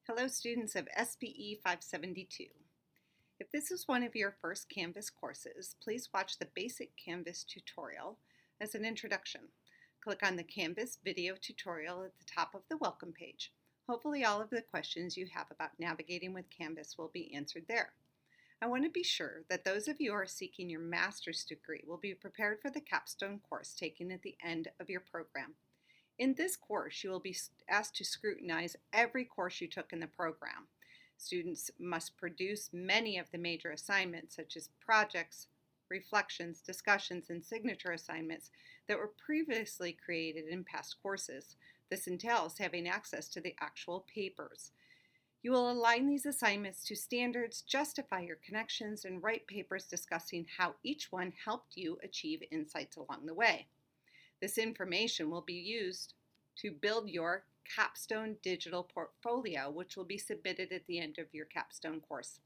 Hello students of SPE 572. If this is one of your first Canvas courses, please watch the basic Canvas tutorial as an introduction. Click on the Canvas video tutorial at the top of the welcome page. Hopefully all of the questions you have about navigating with Canvas will be answered there. I want to be sure that those of you who are seeking your master's degree will be prepared for the capstone course taken at the end of your program. In this course, you will be asked to scrutinize every course you took in the program. Students must produce many of the major assignments, such as projects, reflections, discussions, and signature assignments that were previously created in past courses. This entails having access to the actual papers. You will align these assignments to standards, justify your connections, and write papers discussing how each one helped you achieve insights along the way. This information will be used to build your capstone digital portfolio, which will be submitted at the end of your capstone course.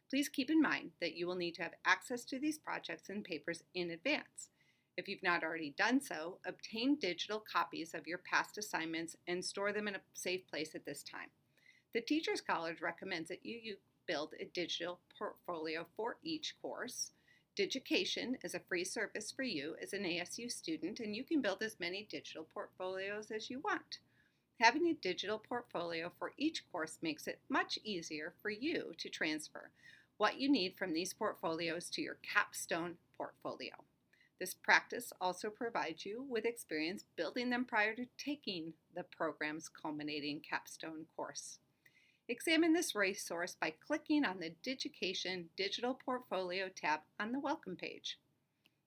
Please keep in mind that you will need to have access to these projects and papers in advance. If you've not already done so, obtain digital copies of your past assignments and store them in a safe place at this time. The Teachers College recommends that you build a digital portfolio for each course. Digication is a free service for you as an ASU student, and you can build as many digital portfolios as you want. Having a digital portfolio for each course makes it much easier for you to transfer what you need from these portfolios to your capstone portfolio. This practice also provides you with experience building them prior to taking the program's culminating capstone course. Examine this resource by clicking on the Digication Digital Portfolio tab on the Welcome page.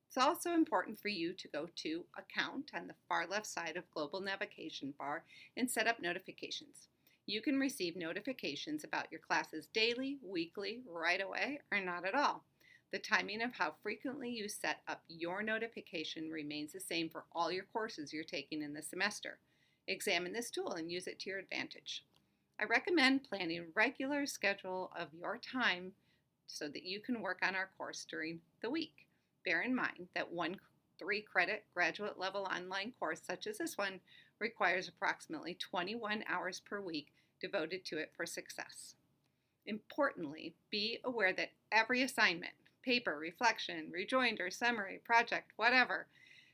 It's also important for you to go to Account on the far left side of Global Navigation bar and set up notifications. You can receive notifications about your classes daily, weekly, right away, or not at all. The timing of how frequently you set up your notification remains the same for all your courses you're taking in the semester. Examine this tool and use it to your advantage. I recommend planning a regular schedule of your time so that you can work on our course during the week. Bear in mind that one 3-credit graduate level online course such as this one requires approximately 21 hours per week devoted to it for success. Importantly, be aware that every assignment, paper, reflection, rejoinder, summary, project, whatever,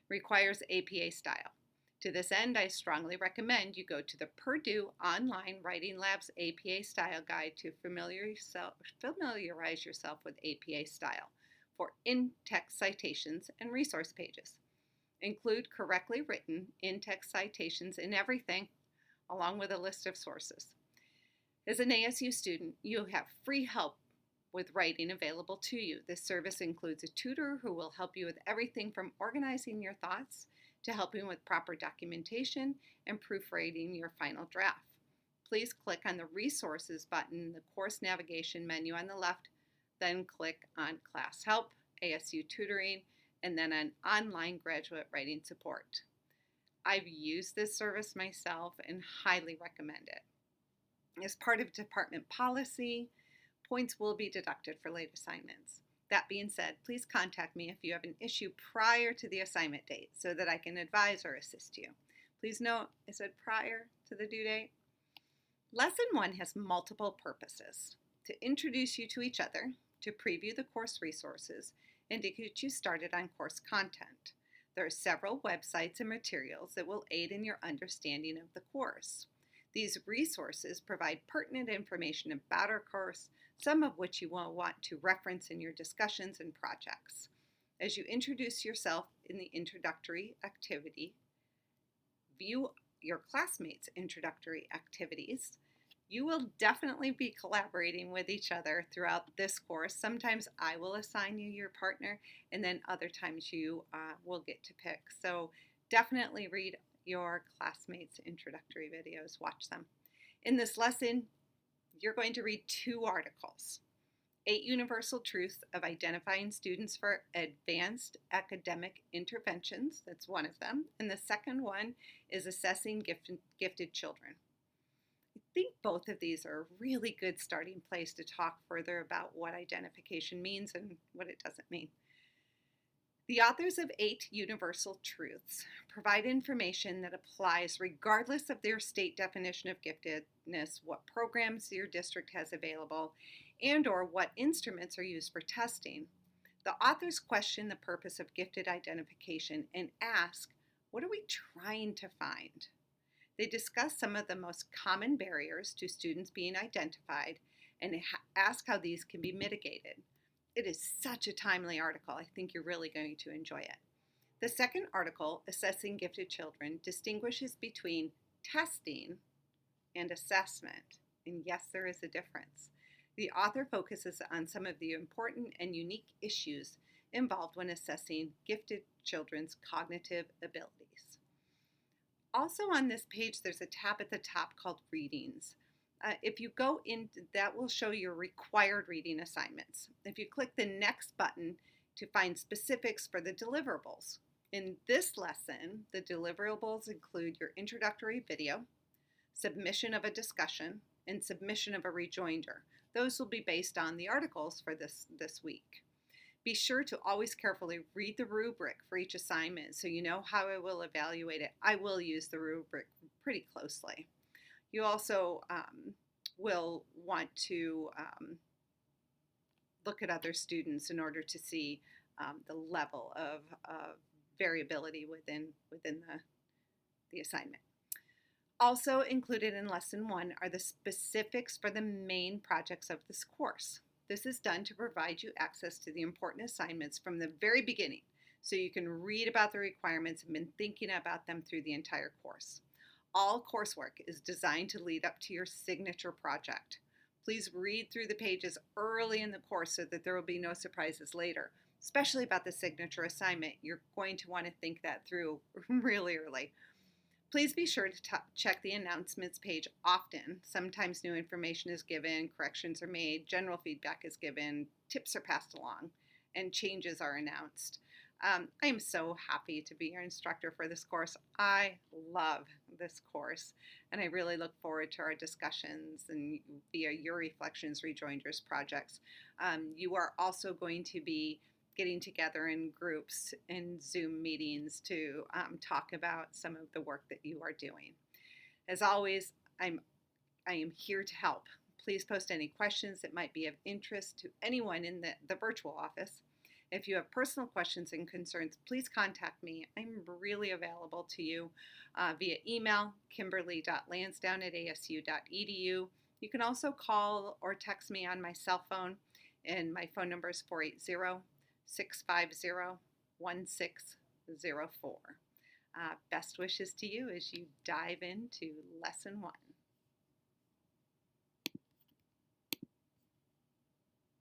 requires APA style. To this end, I strongly recommend you go to the Purdue Online Writing Lab's APA Style Guide to familiarize yourself with APA style for in-text citations and resource pages. Include correctly written in-text citations in everything, along with a list of sources. As an ASU student, you have free help with writing available to you. This service includes a tutor who will help you with everything from organizing your thoughts to helping with proper documentation and proofreading your final draft. Please click on the Resources button in the course navigation menu on the left, then click on Class Help, ASU Tutoring, and then on Online Graduate Writing Support. I've used this service myself and highly recommend it. As part of department policy, points will be deducted for late assignments. That being said, please contact me if you have an issue prior to the assignment date so that I can advise or assist you. Please note, I said prior to the due date. Lesson 1 has multiple purposes: to introduce you to each other, to preview the course resources, and to get you started on course content. There are several websites and materials that will aid in your understanding of the course. These resources provide pertinent information about our course, some of which you will want to reference in your discussions and projects. As you introduce yourself in the introductory activity, view your classmates' introductory activities. You will definitely be collaborating with each other throughout this course. Sometimes I will assign you your partner, and then other times you will get to pick. So definitely read your classmates' introductory videos, watch them. In this lesson, you're going to read 2 articles. 8 Universal Truths of Identifying Students for Advanced Academic Interventions, that's one of them. And the second one is Assessing Gifted Children. I think both of these are a really good starting place to talk further about what identification means and what it doesn't mean. The authors of 8 Universal Truths provide information that applies regardless of their state definition of giftedness, what programs your district has available, and or what instruments are used for testing. The authors question the purpose of gifted identification and ask, what are we trying to find? They discuss some of the most common barriers to students being identified and ask how these can be mitigated. It is such a timely article. I think you're really going to enjoy it. The second article, Assessing Gifted Children, distinguishes between testing and assessment. And yes, there is a difference. The author focuses on some of the important and unique issues involved when assessing gifted children's cognitive abilities. Also on this page, there's a tab at the top called Readings. If you go in, that will show your required reading assignments. If you click the next button to find specifics for the deliverables. In this lesson, the deliverables include your introductory video, submission of a discussion, and submission of a rejoinder. Those will be based on the articles for this week. Be sure to always carefully read the rubric for each assignment so you know how I will evaluate it. I will use the rubric pretty closely. You also will want to look at other students in order to see the level of variability within the assignment. Also included in Lesson 1 are the specifics for the main projects of this course. This is done to provide you access to the important assignments from the very beginning, so you can read about the requirements and been thinking about them through the entire course. All coursework is designed to lead up to your signature project. Please read through the pages early in the course so that there will be no surprises later, especially about the signature assignment. You're going to want to think that through really early. Please be sure to check the announcements page often. Sometimes new information is given, corrections are made, general feedback is given, tips are passed along, and changes are announced. I am so happy to be your instructor for this course. I love this course, and I really look forward to our discussions and via your reflections, rejoinders, projects. You are also going to be getting together in groups and Zoom meetings to talk about some of the work that you are doing. As always, I am here to help. Please post any questions that might be of interest to anyone in the virtual office. If you have personal questions and concerns, please contact me. I'm really available to you via email, kimberly.lansdowne@asu.edu. You can also call or text me on my cell phone, and my phone number is 480-650-1604. Best wishes to you as you dive into Lesson 1.